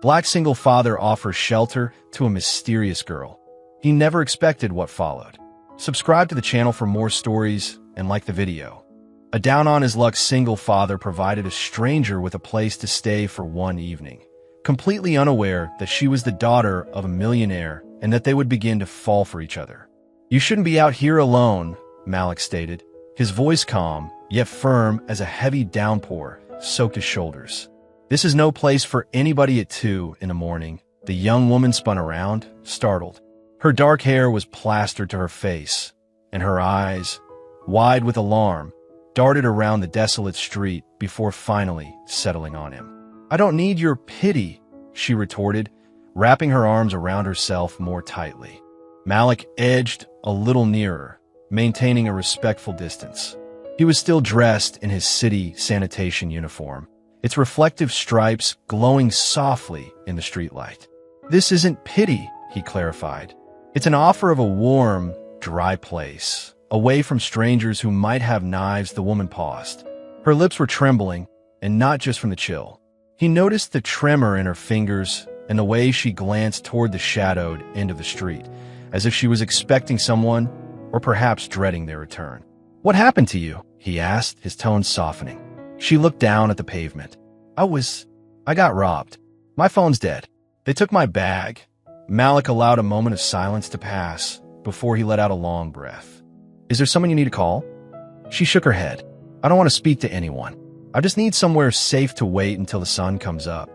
Black single father offers shelter to a mysterious girl. He never expected what followed. Subscribe to the channel for more stories and like the video. A down-on-his-luck single father provided a stranger with a place to stay for one evening, completely unaware that she was the daughter of a millionaire and that they would begin to fall for each other. "You shouldn't be out here alone," Malik stated, his voice calm, yet firm as a heavy downpour soaked his shoulders. "This is no place for anybody at 2 in the morning." The young woman spun around, startled. Her dark hair was plastered to her face, and her eyes, wide with alarm, darted around the desolate street before finally settling on him. "I don't need your pity," she retorted, wrapping her arms around herself more tightly. Malik edged a little nearer, maintaining a respectful distance. He was still dressed in his city sanitation uniform, its reflective stripes glowing softly in the streetlight. "This isn't pity," he clarified. "It's an offer of a warm, dry place, away from strangers who might have knives." The woman paused. Her lips were trembling, and not just from the chill. He noticed the tremor in her fingers and the way she glanced toward the shadowed end of the street, as if she was expecting someone, or perhaps dreading their return. "What happened to you?" he asked, his tone softening. She looked down at the pavement. I got robbed. My phone's dead. They took my bag." Malik allowed a moment of silence to pass before he let out a long breath. "Is there someone you need to call?" She shook her head. "I don't want to speak to anyone. I just need somewhere safe to wait until the sun comes up."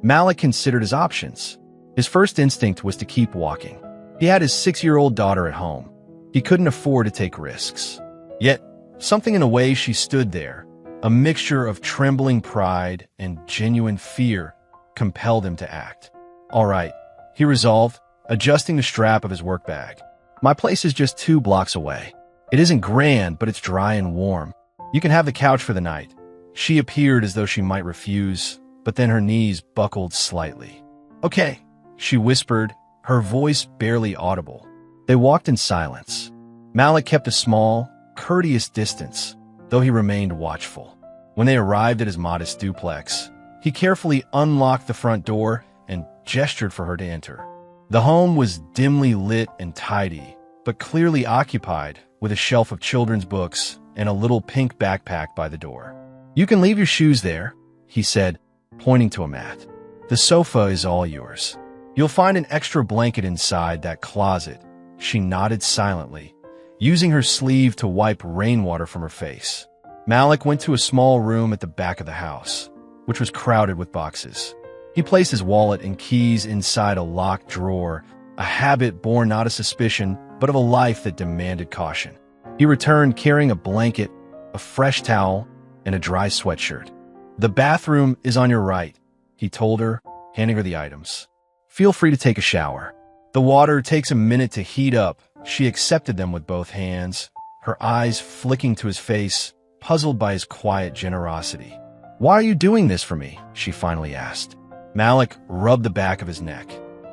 Malik considered his options. His first instinct was to keep walking. He had his 6-year-old daughter at home. He couldn't afford to take risks. Yet, something in the way she stood there, a mixture of trembling pride and genuine fear, compelled him to act. "All right," he resolved, adjusting the strap of his work bag. "My place is just 2 blocks away. It isn't grand, but it's dry and warm. You can have the couch for the night." She appeared as though she might refuse, but then her knees buckled slightly. "Okay," she whispered, her voice barely audible. They walked in silence. Malik kept a small, courteous distance, though he remained watchful. When they arrived at his modest duplex, he carefully unlocked the front door and gestured for her to enter. The home was dimly lit and tidy, but clearly occupied, with a shelf of children's books and a little pink backpack by the door. "You can leave your shoes there," he said, pointing to a mat. "The sofa is all yours. You'll find an extra blanket inside that closet." She nodded silently, using her sleeve to wipe rainwater from her face. Malik went to a small room at the back of the house, which was crowded with boxes. He placed his wallet and keys inside a locked drawer, a habit born not of suspicion, but of a life that demanded caution. He returned carrying a blanket, a fresh towel, and a dry sweatshirt. "The bathroom is on your right," he told her, handing her the items. "Feel free to take a shower. The water takes a minute to heat up." She accepted them with both hands, her eyes flicking to his face, puzzled by his quiet generosity. "Why are you doing this for me?" she finally asked. Malik rubbed the back of his neck.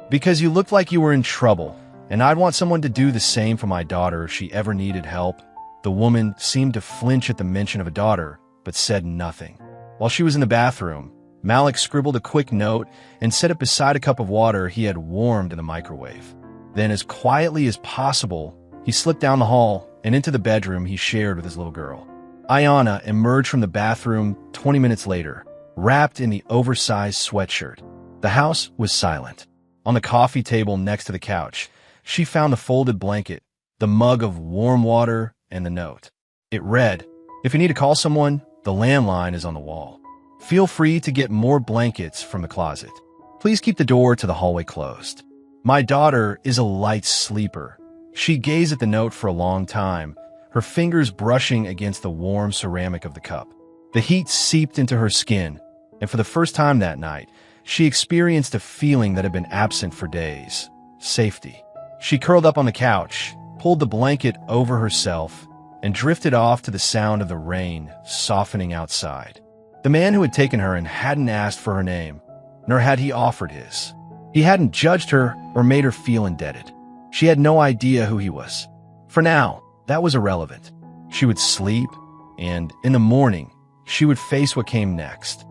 "Because you looked like you were in trouble, and I'd want someone to do the same for my daughter if she ever needed help." The woman seemed to flinch at the mention of a daughter, but said nothing. While she was in the bathroom, Malik scribbled a quick note and set it beside a cup of water he had warmed in the microwave. Then, as quietly as possible, he slipped down the hall and into the bedroom he shared with his little girl. Ayana emerged from the bathroom 20 minutes later, wrapped in the oversized sweatshirt. The house was silent. On the coffee table next to the couch, she found the folded blanket, the mug of warm water, and the note. It read, "If you need to call someone, the landline is on the wall. Feel free to get more blankets from the closet. Please keep the door to the hallway closed. My daughter is a light sleeper." She gazed at the note for a long time, her fingers brushing against the warm ceramic of the cup. The heat seeped into her skin, and for the first time that night, she experienced a feeling that had been absent for days: safety. She curled up on the couch, pulled the blanket over herself, and drifted off to the sound of the rain softening outside. The man who had taken her and hadn't asked for her name, nor had he offered his. He hadn't judged her or made her feel indebted. She had no idea who he was. For now, that was irrelevant. She would sleep, and in the morning, she would face what came next.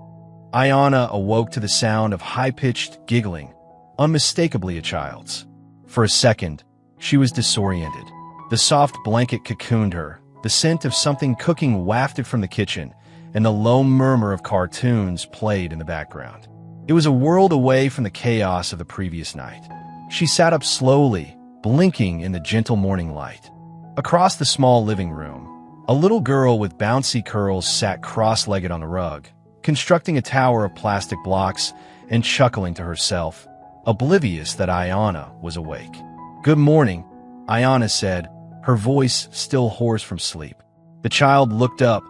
Ayana awoke to the sound of high-pitched giggling, unmistakably a child's. For a second, she was disoriented. The soft blanket cocooned her, the scent of something cooking wafted from the kitchen, and the low murmur of cartoons played in the background. It was a world away from the chaos of the previous night. She sat up slowly, blinking in the gentle morning light. Across the small living room, a little girl with bouncy curls sat cross-legged on the rug, constructing a tower of plastic blocks and chuckling to herself, oblivious that Ayana was awake. "Good morning," Ayana said, her voice still hoarse from sleep. The child looked up,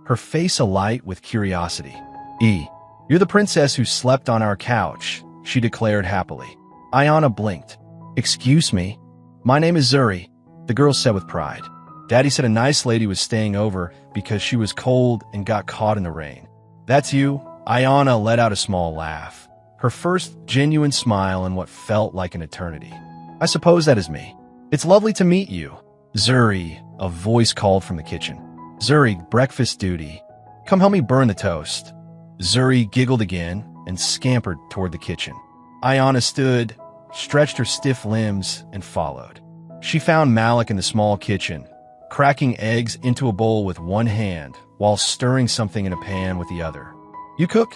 her face alight with curiosity. "You're the princess who slept on our couch," she declared happily. Ayana blinked. "Excuse me? My name is Zuri," the girl said with pride. "Daddy said a nice lady was staying over because she was cold and got caught in the rain." "That's you?" Ayana let out a small laugh, her first genuine smile in what felt like an eternity. "I suppose that is me. It's lovely to meet you." "Zuri," a voice called from the kitchen. "Zuri, breakfast duty. Come help me burn the toast." Zuri giggled again and scampered toward the kitchen. Ayana stood, stretched her stiff limbs, and followed. She found Malik in the small kitchen, cracking eggs into a bowl with one hand while stirring something in a pan with the other. "You cook?"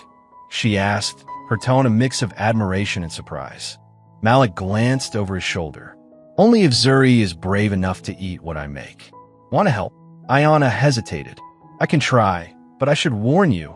she asked, her tone a mix of admiration and surprise. Malik glanced over his shoulder. "Only if Zuri is brave enough to eat what I make." "Want to help?" Ayana hesitated. "I can try, but I should warn you,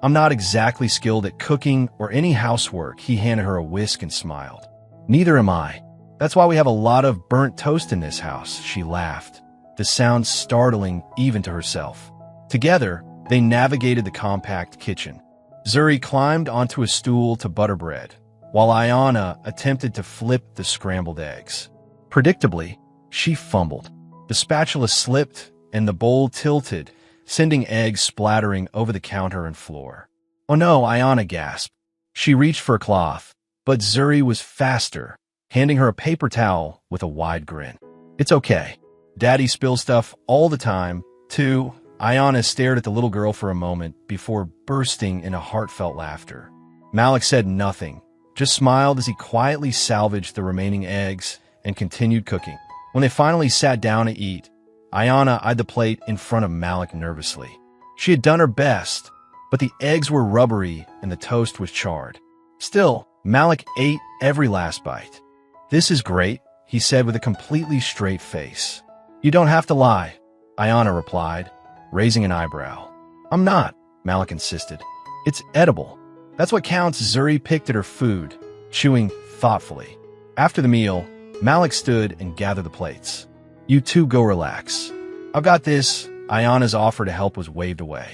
I'm not exactly skilled at cooking or any housework." He handed her a whisk and smiled. "Neither am I. That's why we have a lot of burnt toast in this house," she laughed, the sound startling even to herself. Together, they navigated the compact kitchen. Zuri climbed onto a stool to butter bread, while Ayana attempted to flip the scrambled eggs. Predictably, she fumbled. The spatula slipped, and the bowl tilted, sending eggs splattering over the counter and floor. "Oh no," Ayana gasped. She reached for a cloth, but Zuri was faster, handing her a paper towel with a wide grin. "It's okay. Daddy spills stuff all the time, too." Ayana stared at the little girl for a moment before bursting into heartfelt laughter. Malik said nothing, just smiled as he quietly salvaged the remaining eggs and continued cooking. When they finally sat down to eat, Ayana eyed the plate in front of Malik nervously. She had done her best, but the eggs were rubbery and the toast was charred. Still, Malik ate every last bite. "This is great," he said with a completely straight face. "You don't have to lie," Ayana replied, raising an eyebrow. "I'm not," Malik insisted. "It's edible. That's what counts." Zuri picked at her food, chewing thoughtfully. After the meal, Malik stood and gathered the plates. "You two go relax. I've got this." Ayana's offer to help was waved away.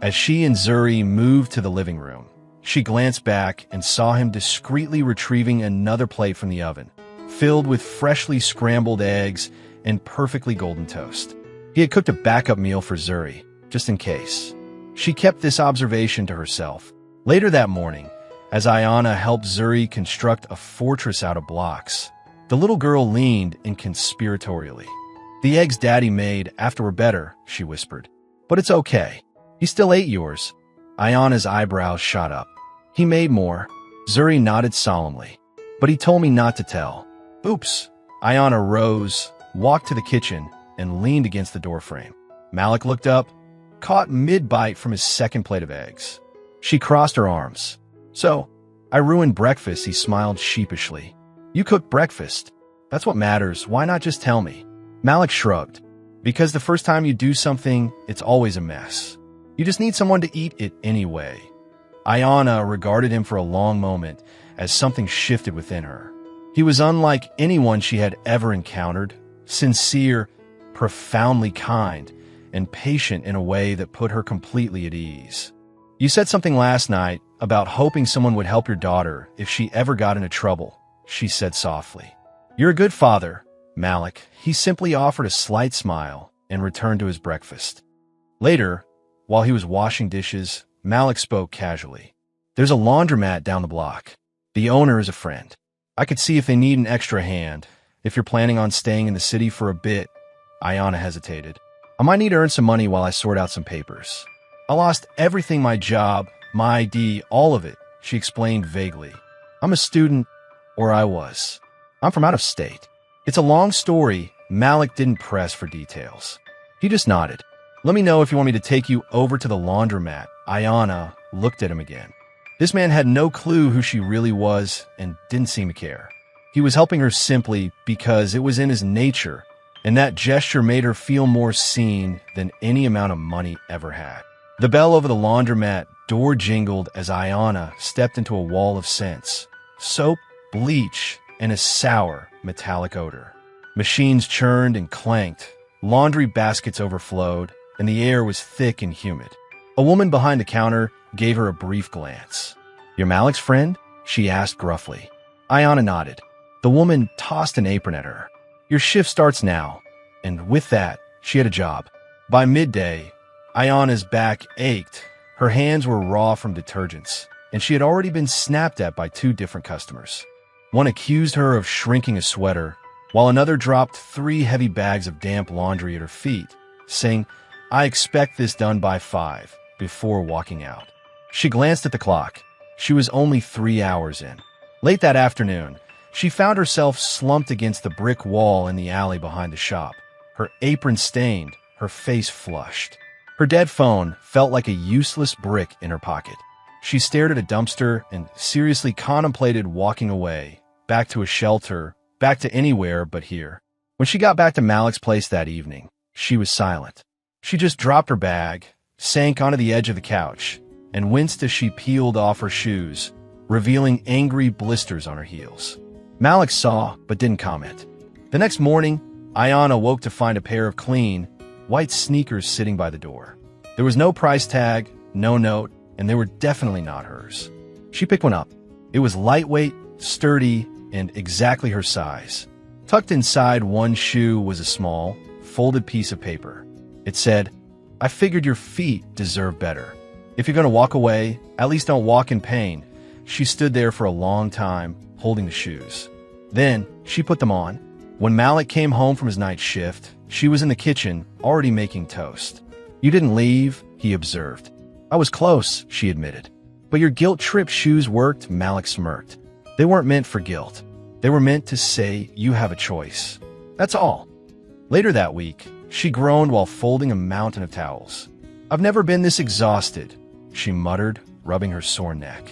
As she and Zuri moved to the living room, she glanced back and saw him discreetly retrieving another plate from the oven, filled with freshly scrambled eggs and perfectly golden toast. He had cooked a backup meal for Zuri, just in case. She kept this observation to herself. Later that morning, as Ayana helped Zuri construct a fortress out of blocks, the little girl leaned in conspiratorially. "The eggs Daddy made after were better," she whispered. "But it's okay. He still ate yours." Ayana's eyebrows shot up. "He made more." Zuri nodded solemnly. "But he told me not to tell." "Oops." Ayana rose, walked to the kitchen, and leaned against the doorframe. Malik looked up, caught mid-bite from his second plate of eggs. She crossed her arms. "So, I ruined breakfast," he smiled sheepishly. "You cooked breakfast. That's what matters. Why not just tell me?" Malik shrugged. "Because the first time you do something, it's always a mess. You just need someone to eat it anyway." Ayana regarded him for a long moment as something shifted within her. He was unlike anyone she had ever encountered, sincere, profoundly kind, and patient in a way that put her completely at ease. "You said something last night about hoping someone would help your daughter if she ever got into trouble," she said softly. "You're a good father, Malik." He simply offered a slight smile and returned to his breakfast. Later, while he was washing dishes, Malik spoke casually. "There's a laundromat down the block. The owner is a friend. I could see if they need an extra hand, if you're planning on staying in the city for a bit." Ayana hesitated. "I might need to earn some money while I sort out some papers. I lost everything my job, All of it, she explained vaguely. I'm a student, or I was. I'm from out of state. It's a long story. Malik didn't press for details. He just nodded. Let me know if you want me to take you over to the laundromat. Ayana looked at him again. This man had no clue who she really was and didn't seem to care. He was helping her simply because it was in his nature, and that gesture made her feel more seen than any amount of money ever had. The bell over the laundromat door jingled as Ayana stepped into a wall of scents. Soap, bleach, and a sour, metallic odor. Machines churned and clanked, laundry baskets overflowed, and the air was thick and humid. A woman behind the counter gave her a brief glance. "You're Malik's friend?" she asked gruffly. Ayana nodded. The woman tossed an apron at her. "Your shift starts now." And with that, she had a job. By midday, Ayana's back ached. Her hands were raw from detergents, and she had already been snapped at by 2 different customers. One accused her of shrinking a sweater, while another dropped 3 heavy bags of damp laundry at her feet, saying, "I expect this done by 5, before walking out. She glanced at the clock. She was only 3 hours in. Late that afternoon, she found herself slumped against the brick wall in the alley behind the shop, her apron stained, her face flushed. Her dead phone felt like a useless brick in her pocket. She stared at a dumpster and seriously contemplated walking away, back to a shelter, back to anywhere but here. When she got back to Malik's place that evening, she was silent. She just dropped her bag, sank onto the edge of the couch, and winced as she peeled off her shoes, revealing angry blisters on her heels. Malik saw, but didn't comment. The next morning, Ayana woke to find a pair of clean, white sneakers sitting by the door. There was no price tag, no note, and they were definitely not hers. She picked one up. It was lightweight, sturdy, and exactly her size. Tucked inside one shoe was a small, folded piece of paper. It said, "I figured your feet deserve better. If you're going to walk away, at least don't walk in pain." She stood there for a long time, holding the shoes. Then, she put them on. When Malik came home from his night shift, she was in the kitchen, already making toast. "You didn't leave," he observed. "I was close," she admitted. "But your guilt trip shoes worked," Malik smirked. "They weren't meant for guilt. They were meant to say you have a choice. That's all." Later that week, she groaned while folding a mountain of towels. "I've never been this exhausted," she muttered, rubbing her sore neck.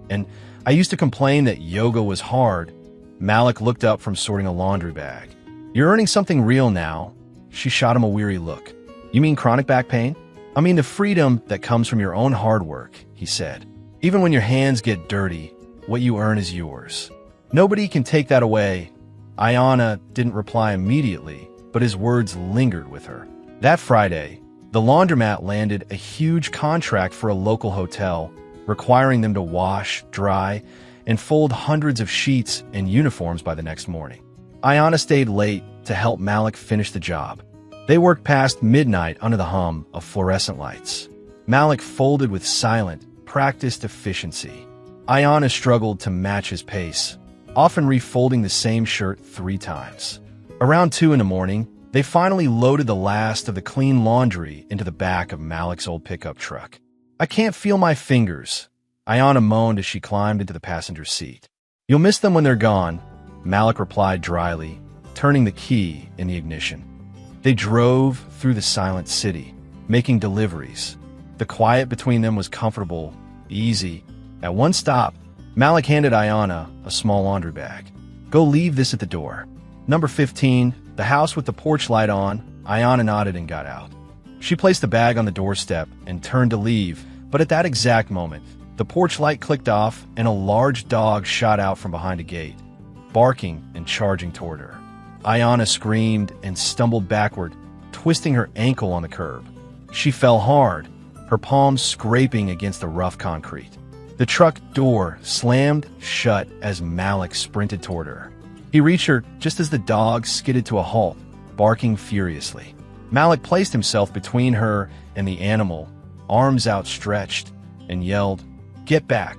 "And I used to complain that yoga was hard." Malik looked up from sorting a laundry bag. "You're earning something real now." She shot him a weary look. "You mean chronic back pain?" "I mean the freedom that comes from your own hard work," he said. "Even when your hands get dirty, what you earn is yours. Nobody can take that away." Ayana didn't reply immediately, but his words lingered with her. That Friday, the laundromat landed a huge contract for a local hotel, requiring them to wash, dry, and fold hundreds of sheets and uniforms by the next morning. Ayana stayed late to help Malik finish the job. They worked past midnight under the hum of fluorescent lights. Malik folded with silent, practiced efficiency. Ayana struggled to match his pace, often refolding the same shirt 3 times. Around 2 in the morning, they finally loaded the last of the clean laundry into the back of Malik's old pickup truck. "I can't feel my fingers," Ayana moaned as she climbed into the passenger seat. "You'll miss them when they're gone," Malik replied dryly, turning the key in the ignition. They drove through the silent city, making deliveries. The quiet between them was comfortable, easy. At one stop, Malik handed Ayana a small laundry bag. "Go leave this at the door. Number 15, the house with the porch light on." Ayana nodded and got out. She placed the bag on the doorstep and turned to leave, but at that exact moment, the porch light clicked off and a large dog shot out from behind a gate, barking and charging toward her. Ayana screamed and stumbled backward, twisting her ankle on the curb. She fell hard, her palms scraping against the rough concrete. The truck door slammed shut as Malik sprinted toward her. He reached her just as the dog skidded to a halt, barking furiously. Malik placed himself between her and the animal, arms outstretched, and yelled, "Get back!"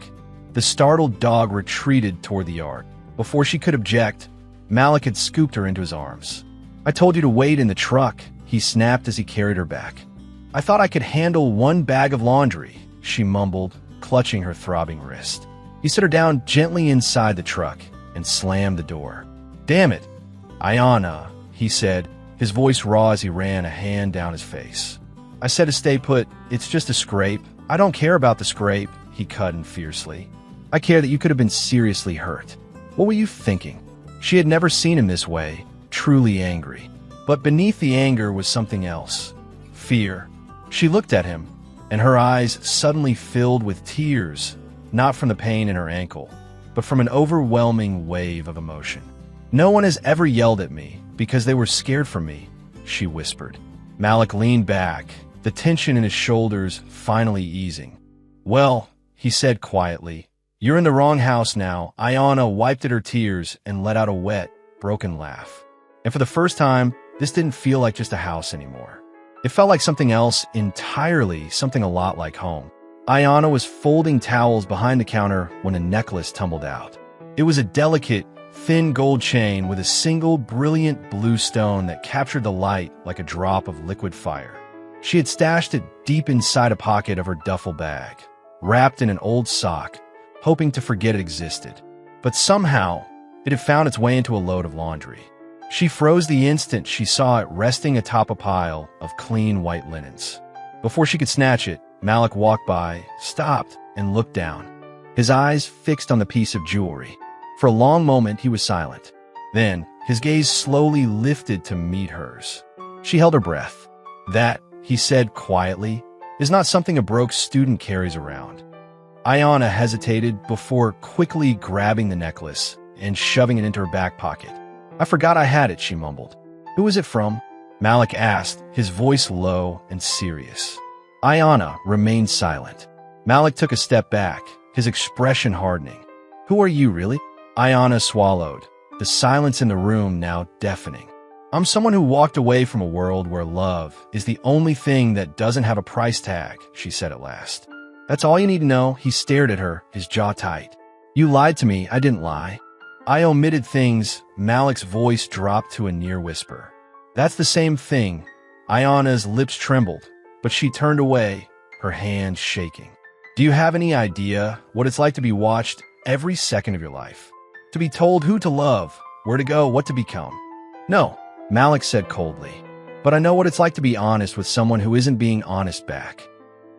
The startled dog retreated toward the yard. Before she could object, Malik had scooped her into his arms. "I told you to wait in the truck," he snapped as he carried her back. "I thought I could handle 1 bag of laundry," she mumbled, clutching her throbbing wrist. He set her down gently inside the truck and slammed the door. "Damn it, Ayana," he said, his voice raw as he ran a hand down his face. "I said to stay put. It's just a scrape. I don't care about the scrape," he cut in fiercely. "I care that you could have been seriously hurt. What were you thinking?" She had never seen him this way, truly angry. But beneath the anger was something else. Fear. She looked at him, and her eyes suddenly filled with tears, not from the pain in her ankle, but from an overwhelming wave of emotion. "No one has ever yelled at me because they were scared for me," she whispered. Malik leaned back, the tension in his shoulders finally easing. "Well," he said quietly, "you're in the wrong house now." Ayana wiped at her tears and let out a wet, broken laugh. And for the first time, this didn't feel like just a house anymore. It felt like something else entirely, something a lot like home. Ayana was folding towels behind the counter when a necklace tumbled out. It was a delicate, thin gold chain with a single brilliant blue stone that captured the light like a drop of liquid fire. She had stashed it deep inside a pocket of her duffel bag, wrapped in an old sock, hoping to forget it existed. But somehow, it had found its way into a load of laundry. She froze the instant she saw it resting atop a pile of clean white linens. Before she could snatch it, Malik walked by, stopped, and looked down, his eyes fixed on the piece of jewelry. For a long moment, he was silent. Then, his gaze slowly lifted to meet hers. She held her breath. "That," he said quietly, "is not something a broke student carries around." Ayana hesitated before quickly grabbing the necklace and shoving it into her back pocket. "I forgot I had it," she mumbled. "Who is it from?" Malik asked, his voice low and serious. Ayana remained silent. Malik took a step back, his expression hardening. "Who are you, really?" Ayana swallowed, the silence in the room now deafening. "I'm someone who walked away from a world where love is the only thing that doesn't have a price tag," she said at last. "That's all you need to know." He stared at her, his jaw tight. "You lied to me. I didn't lie. I omitted things." Malik's voice dropped to a near whisper. "That's the same thing." Ayana's lips trembled, but she turned away, her hands shaking. "Do you have any idea what it's like to be watched every second of your life? To be told who to love, where to go, what to become?" "No," Malik said coldly. "But I know what it's like to be honest with someone who isn't being honest back."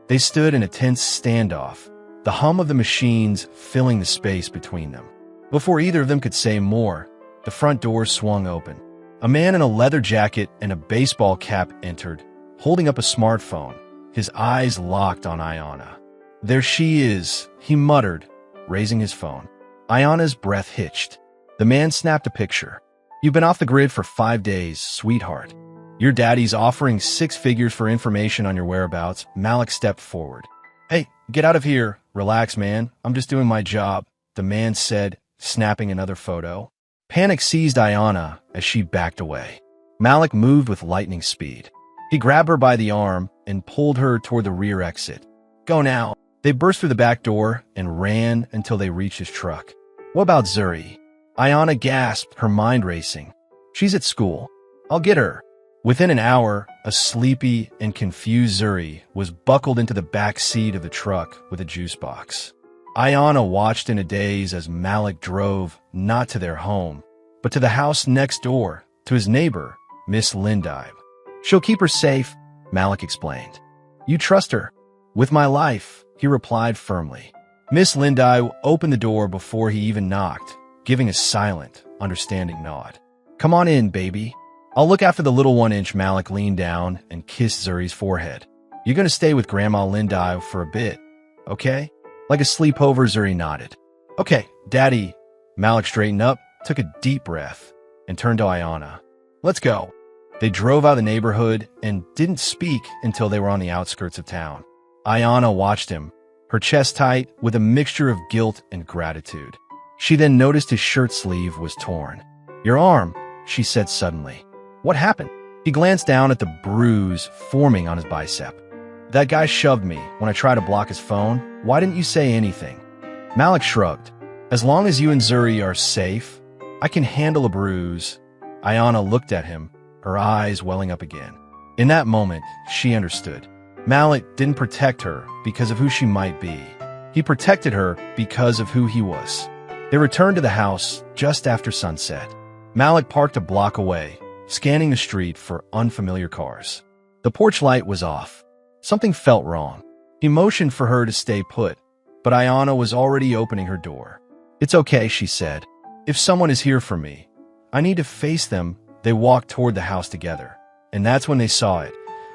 They stood in a tense standoff, the hum of the machines filling the space between them. Before either of them could say more, the front door swung open. A man in a leather jacket and a baseball cap entered, holding up a smartphone, his eyes locked on Ayana. "There she is," he muttered, raising his phone. Ayana's breath hitched. The man snapped a picture. "You've been off the grid for 5 days, sweetheart. Your daddy's offering 6 figures for information on your whereabouts." Malik stepped forward. "Hey, get out of here. Relax, man. I'm just doing my job," the man said, snapping another photo. Panic seized Ayana as she backed away. Malik moved with lightning speed. He grabbed her by the arm and pulled her toward the rear exit. "Go now." They burst through the back door and ran until they reached his truck. "What about Zuri?" Ayana gasped, her mind racing. "She's at school. I'll get her." Within an hour, a sleepy and confused Zuri was buckled into the back seat of the truck with a juice box. Ayana watched in a daze as Malik drove not to their home, but to the house next door, to his neighbor, Miss Lindive. "She'll keep her safe," Malik explained. "You trust her." "With my life," he replied firmly. Miss Lindive opened the door before he even knocked, giving a silent, understanding nod. "Come on in, baby. I'll look after the little one." Malik leaned down and kissed Zuri's forehead. "You're going to stay with Grandma Lindive for a bit, okay?" Like a sleepover, Zuri nodded. "Okay, Daddy." Malik straightened up, took a deep breath, and turned to Ayana. "Let's go." They drove out of the neighborhood and didn't speak until they were on the outskirts of town. Ayana watched him, her chest tight with a mixture of guilt and gratitude. She then noticed his shirt sleeve was torn. "Your arm," she said suddenly. "What happened?" He glanced down at the bruise forming on his bicep. "That guy shoved me when I tried to block his phone. Why didn't you say anything?" Malik shrugged. "As long as you and Zuri are safe, I can handle a bruise." Ayana looked at him, her eyes welling up again. In that moment, she understood. Malik didn't protect her because of who she might be. He protected her because of who he was. They returned to the house just after sunset. Malik parked a block away, scanning the street for unfamiliar cars. The porch light was off. Something felt wrong. He motioned for her to stay put, but Ayana was already opening her door. "It's okay," she said. "If someone is here for me, I need to face them." They walked toward the house together, and that's when they saw it,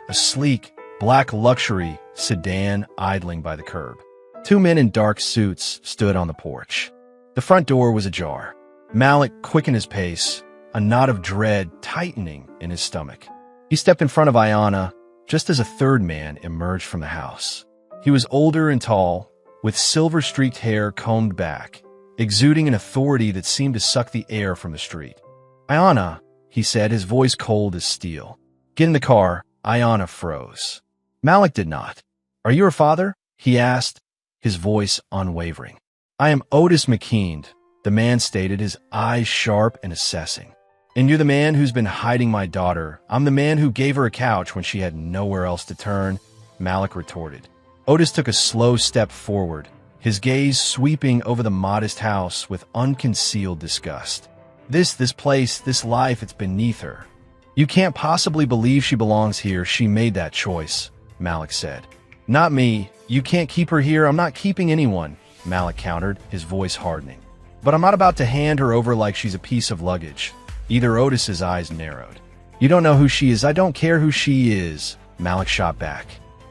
a sleek, black luxury sedan idling by the curb. Two men in dark suits stood on the porch. The front door was ajar. Malik quickened his pace, a knot of dread tightening in his stomach. He stepped in front of Ayana just as a third man emerged from the house. He was older and tall, with silver-streaked hair combed back, exuding an authority that seemed to suck the air from the street. "Ayana," he said, his voice cold as steel. "Get in the car." Ayana froze. Malik did not. "Are you her father?" he asked, his voice unwavering. "I am Otis McKean," the man stated, his eyes sharp and assessing. "And you're the man who's been hiding my daughter." "I'm the man who gave her a couch when she had nowhere else to turn," Malik retorted. Otis took a slow step forward, his gaze sweeping over the modest house with unconcealed disgust. This place, this life, it's beneath her. "You can't possibly believe she belongs here. She made that choice," Malik said. "Not me. You can't keep her here." "I'm not keeping anyone," Malik countered, his voice hardening. "But I'm not about to hand her over like she's a piece of luggage." Either Otis's eyes narrowed. "You don't know who she is." "I don't care who she is," Malik shot back.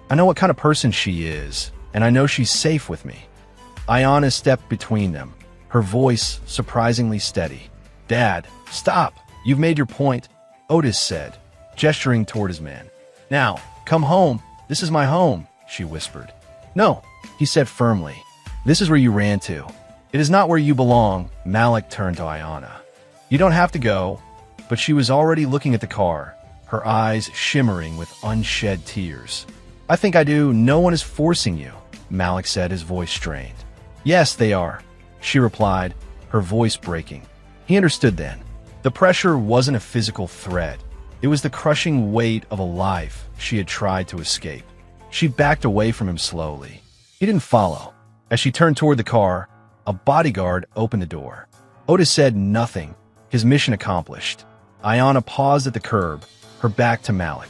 "I know what kind of person she is, and I know she's safe with me." Ayana stepped between them, her voice surprisingly steady. "Dad, stop. You've made your point," Otis said, gesturing toward his man. "Now, come home. This is my home," she whispered. "No," he said firmly. "This is where you ran to. It is not where you belong." Malik turned to Ayana. "You don't have to go." But she was already looking at the car, her eyes shimmering with unshed tears. "I think I do. No one is forcing you," Malik said, his voice strained. "Yes, they are," she replied, her voice breaking. He understood then. The pressure wasn't a physical threat. It was the crushing weight of a life she had tried to escape. She backed away from him slowly. He didn't follow. As she turned toward the car, a bodyguard opened the door. Otis said nothing, his mission accomplished. Ayana paused at the curb, her back to Malik.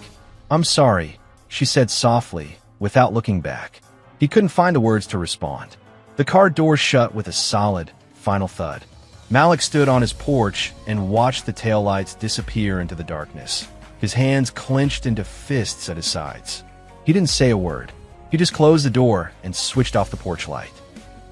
"I'm sorry," she said softly, without looking back. He couldn't find the words to respond. The car door shut with a solid, final thud. Malik stood on his porch and watched the taillights disappear into the darkness, his hands clenched into fists at his sides. He didn't say a word. He just closed the door and switched off the porch light.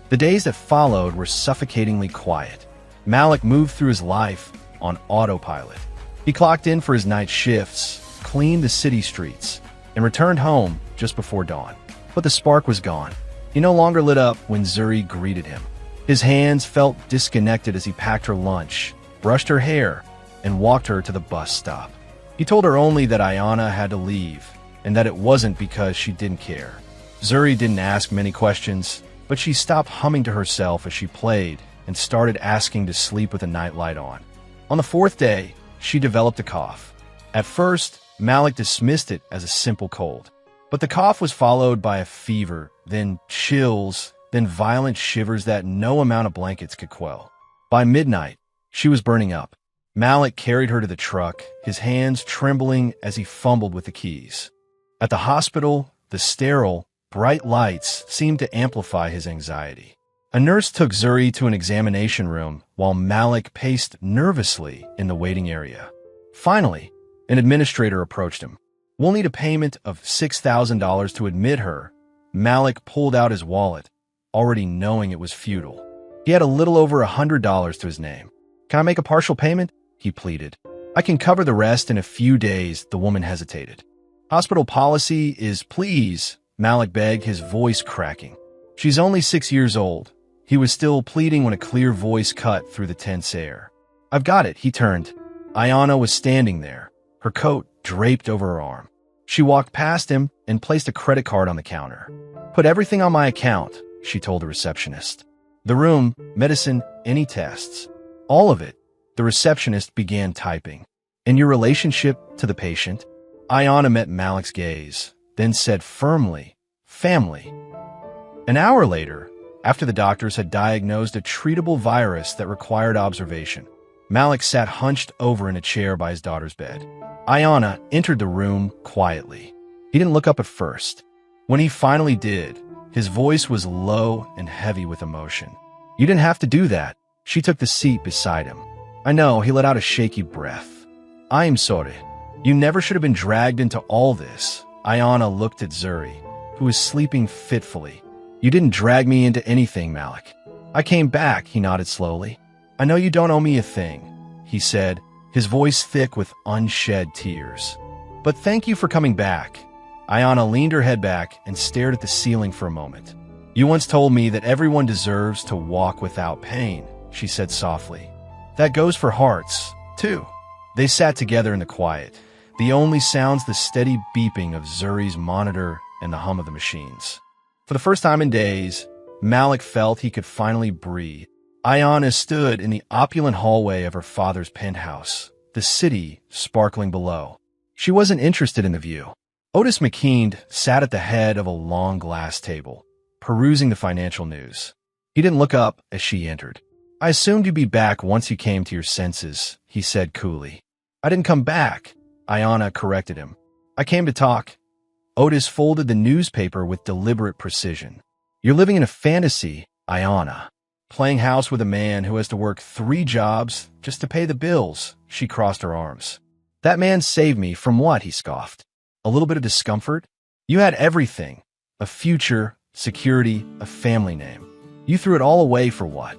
The days that followed were suffocatingly quiet. Malik moved through his life on autopilot. He clocked in for his night shifts, cleaned the city streets, and returned home just before dawn. But the spark was gone. He no longer lit up when Zuri greeted him. His hands felt disconnected as he packed her lunch, brushed her hair, and walked her to the bus stop. He told her only that Ayana had to leave, and that it wasn't because she didn't care. Zuri didn't ask many questions, but she stopped humming to herself as she played and started asking to sleep with a nightlight on. On the fourth day, she developed a cough. At first, Malik dismissed it as a simple cold. But the cough was followed by a fever, then chills, then violent shivers that no amount of blankets could quell. By midnight, she was burning up. Malik carried her to the truck, his hands trembling as he fumbled with the keys. At the hospital, the sterile, bright lights seemed to amplify his anxiety. A nurse took Zuri to an examination room while Malik paced nervously in the waiting area. Finally, an administrator approached him. "We'll need a payment of $6,000 to admit her." Malik pulled out his wallet, already knowing it was futile. He had a little over $100 to his name. "Can I make a partial payment?" he pleaded. "I can cover the rest in a few days," the woman hesitated. "Hospital policy is please," Malik begged, his voice cracking. "She's only 6 years old." He was still pleading when a clear voice cut through the tense air. "I've got it," he turned. Ayana was standing there, her coat draped over her arm. She walked past him and placed a credit card on the counter. "Put everything on my account," she told the receptionist. "The room, medicine, any tests. All of it." The receptionist began typing. "And your relationship to the patient?" Ayana met Malik's gaze, then said firmly, "Family." An hour later, After the doctors had diagnosed a treatable virus that required observation, Malik sat hunched over in a chair by his daughter's bed. Ayana entered the room quietly. He didn't look up at first. When he finally did, his voice was low and heavy with emotion. "You didn't have to do that." She took the seat beside him. "I know," he let out a shaky breath. "I am sorry. You never should have been dragged into all this." Ayana looked at Zuri, who was sleeping fitfully. "You didn't drag me into anything, Malik. I came back," he nodded slowly. "I know you don't owe me a thing," he said, his voice thick with unshed tears. "But thank you for coming back." Ayana leaned her head back and stared at the ceiling for a moment. "You once told me that everyone deserves to walk without pain," she said softly. "That goes for hearts, too." They sat together in the quiet, the only sounds the steady beeping of Zuri's monitor and the hum of the machines. For the first time in days, Malik felt he could finally breathe. Ayana stood in the opulent hallway of her father's penthouse, the city sparkling below. She wasn't interested in the view. Otis McKean sat at the head of a long glass table, perusing the financial news. He didn't look up as she entered. "I assumed you'd be back once you came to your senses," he said coolly. "I didn't come back," Ayana corrected him. "I came to talk." Otis folded the newspaper with deliberate precision. "You're living in a fantasy, Ayana. Playing house with a man who has to work 3 jobs just to pay the bills." She crossed her arms. "That man saved me from what?" he scoffed. "A little bit of discomfort? You had everything. A future, security, a family name. You threw it all away for what?"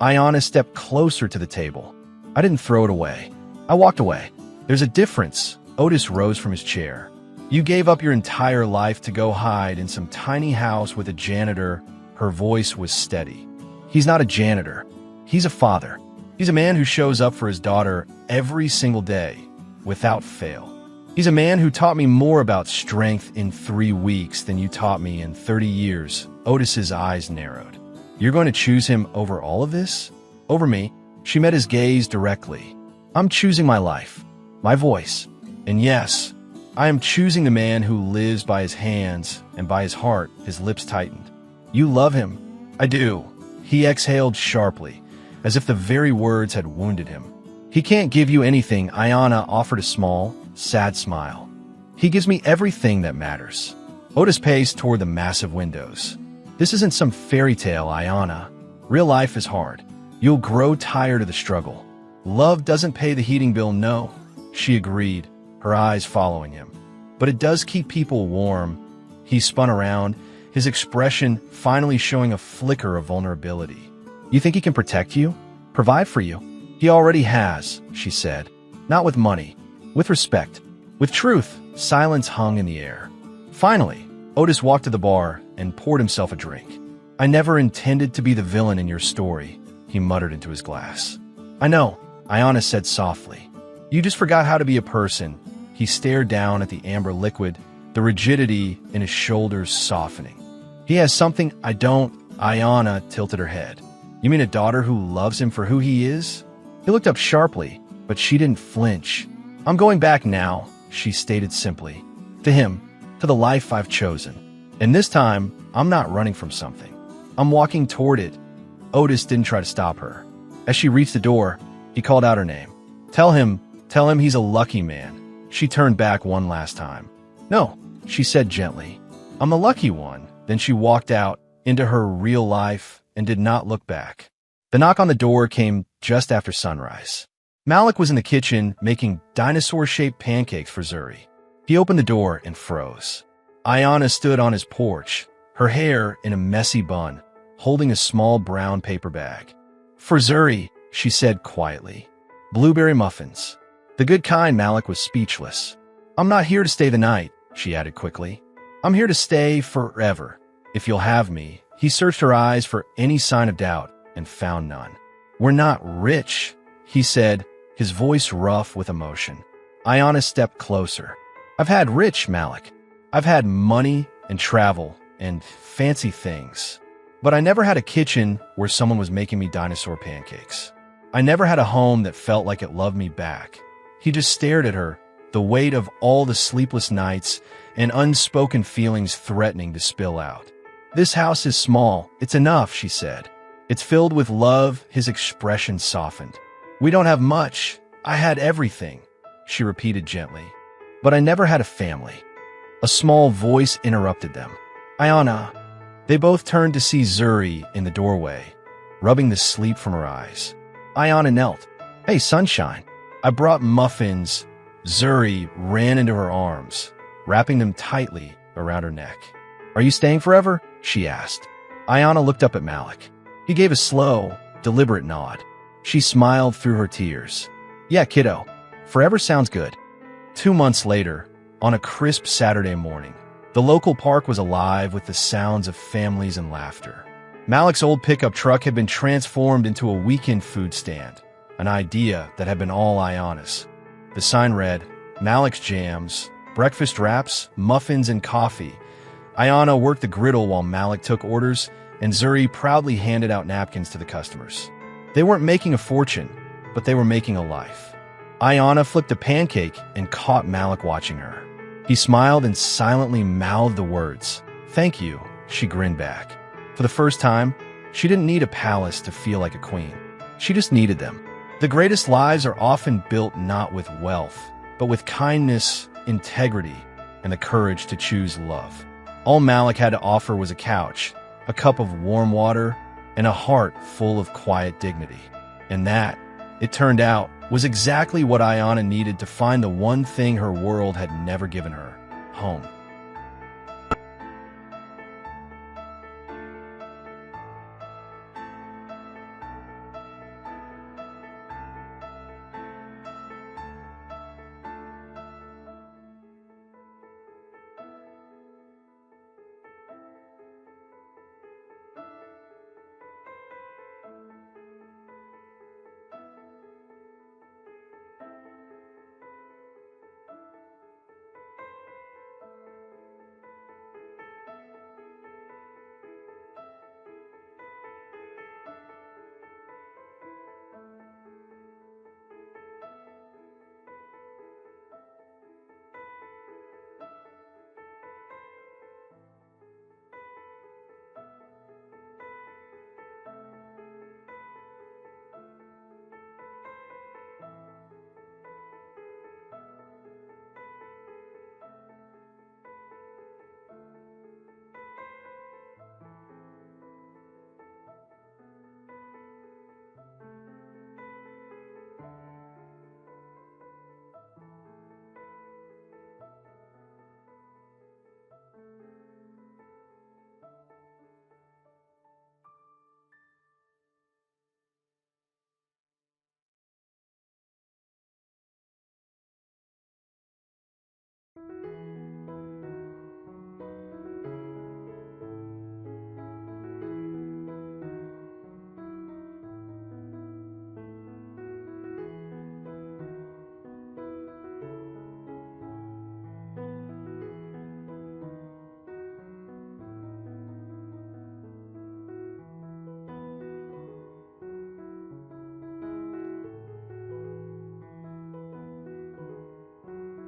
Ayana stepped closer to the table. "I didn't throw it away. I walked away." "There's a difference." Otis rose from his chair. "You gave up your entire life to go hide in some tiny house with a janitor." Her voice was steady. "He's not a janitor. He's a father. He's a man who shows up for his daughter every single day, without fail. He's a man who taught me more about strength in 3 weeks than you taught me in 30 years. Otis's eyes narrowed. "You're going to choose him over all of this? Over me?" She met his gaze directly. "I'm choosing my life, my voice. And yes, I am choosing the man who lives by his hands and by his heart." His lips tightened. "You love him?" "I do." He exhaled sharply, as if the very words had wounded him. "He can't give you anything." Ayana offered a small, sad smile. "He gives me everything that matters." Otis paced toward the massive windows. "This isn't some fairy tale, Ayana. Real life is hard. You'll grow tired of the struggle. Love doesn't pay the heating bill, no." She agreed, her eyes following him. "But it does keep people warm." He spun around, his expression finally showing a flicker of vulnerability. "You think he can protect you? Provide for you?" "He already has," she said. "Not with money. With respect. With truth." Silence hung in the air. Finally, Otis walked to the bar and poured himself a drink. "I never intended to be the villain in your story," he muttered into his glass. "I know," Ayana said softly. "You just forgot how to be a person." He stared down at the amber liquid, the rigidity in his shoulders softening. "He has something I don't." Ayana tilted her head. "You mean a daughter who loves him for who he is?" He looked up sharply, but she didn't flinch. "I'm going back now," she stated simply. "To him, to the life I've chosen. And this time, I'm not running from something. I'm walking toward it." Otis didn't try to stop her. As she reached the door, he called out her name. Tell him he's a lucky man." She turned back one last time. "No," she said gently. "I'm the lucky one." Then she walked out into her real life and did not look back. The knock on the door came just after sunrise. Malik was in the kitchen making dinosaur-shaped pancakes for Zuri. He opened the door and froze. Ayana stood on his porch, her hair in a messy bun, holding a small brown paper bag. "For Zuri," she said quietly. "Blueberry muffins." "The good kind." Malik was speechless. "I'm not here to stay the night," she added quickly. "I'm here to stay forever, if you'll have me." He searched her eyes for any sign of doubt and found none. "We're not rich," he said, his voice rough with emotion. Ayana stepped closer. "I've had rich, Malik. I've had money and travel and fancy things. But I never had a kitchen where someone was making me dinosaur pancakes. I never had a home that felt like it loved me back." He just stared at her, the weight of all the sleepless nights and unspoken feelings threatening to spill out. "This house is small. It's enough," she said. "It's filled with love." His expression softened. "We don't have much. I had everything," she repeated gently. "But I never had a family." A small voice interrupted them. "Ayana." They both turned to see Zuri in the doorway, rubbing the sleep from her eyes. Ayana knelt. "Hey, sunshine. I brought muffins." Zuri ran into her arms, wrapping them tightly around her neck. "Are you staying forever?" she asked. Ayana looked up at Malik. He gave a slow, deliberate nod. She smiled through her tears. "Yeah, kiddo. Forever sounds good." 2 months later, on a crisp Saturday morning, the local park was alive with the sounds of families and laughter. Malik's old pickup truck had been transformed into a weekend food stand, an idea that had been all Ayana's. The sign read, "Malik's Jams, breakfast wraps, muffins, and coffee." Ayana worked the griddle while Malik took orders, and Zuri proudly handed out napkins to the customers. They weren't making a fortune, but they were making a life. Ayana flipped a pancake and caught Malik watching her. He smiled and silently mouthed the words, "Thank you," she grinned back. For the first time, she didn't need a palace to feel like a queen. She just needed them. The greatest lives are often built not with wealth, but with kindness, integrity, and the courage to choose love. All Malik had to offer was a couch, a cup of warm water, and a heart full of quiet dignity. And that, it turned out, was exactly what Ayana needed to find the one thing her world had never given her: home.